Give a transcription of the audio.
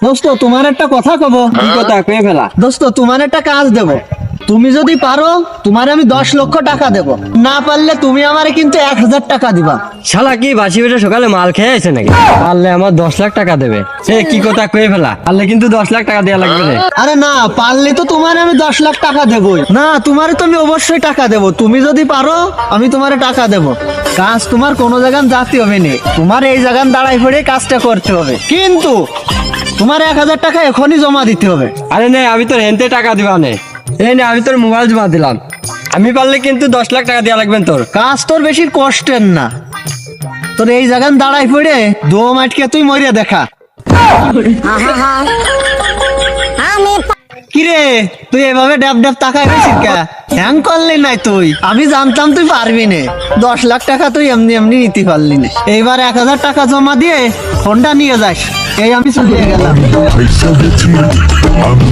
দোস্ত তোমার একটা কথা কব। কি কথা কয়ে ফেলা? দোস্ত তোমার একটা কাজ দেব, তুমি যদি পারো তোমার আমি 10 লক্ষ টাকা দেব, না পারলে তুমি আমারে কিন্তু 1000 টাকা দিবা। শালা কি বাসি বেটে সকালে মাল খেয়ে আছে নাকি? পারলে আমার 10 লাখ টাকা দেবে। সে কি কথা কয়ে ফেলা? পারলে কিন্তু 10 লাখ টাকা দেওয়া লাগবে রে। আরে না, পারলে তো তোমার আমি 10 লাখ টাকা দেবই। না, তোমারে তো আমি অবশ্যই টাকা দেব, তুমি যদি পারো আমি তোমারে টাকা দেব। কাজ তোমার কোনো জায়গায় যাতে হবে না, তোমার এই জায়গায় দাঁড়াই পড়ে কাজটা করতে হবে, কিন্তু তোমার 1000 টাকা এখনই জমা দিতে হবে। আরে নে, আমি তোর হেনতে টাকা দিবা নে। এই নে, আমি তোর মোবাইল জমা দিলাম। আমি পারলে কিন্তু 10 লাখ টাকা দেওয়া লাগবে তোর। কাজ তোর বেশি কষ্টের না, তোর এই জায়গায় দাঁড়াই পড়ে দম আটকে তুই মরিয়া দেখা। কিরে তুই এভাবে ড্যাব ড্যাব তাকায় গেছিস কে? হ্যাং করলি নাই তুই? আমি জানতাম তুই পারবি না। 10 লাখ টাকা তুই এমনি এমনি নিতে পারলি না। এইবার 1000 টাকা জমা দিয়ে ফোনটা নিয়ে যাস। এই আমি চলে গেলাম। পয়সা গেছি আমি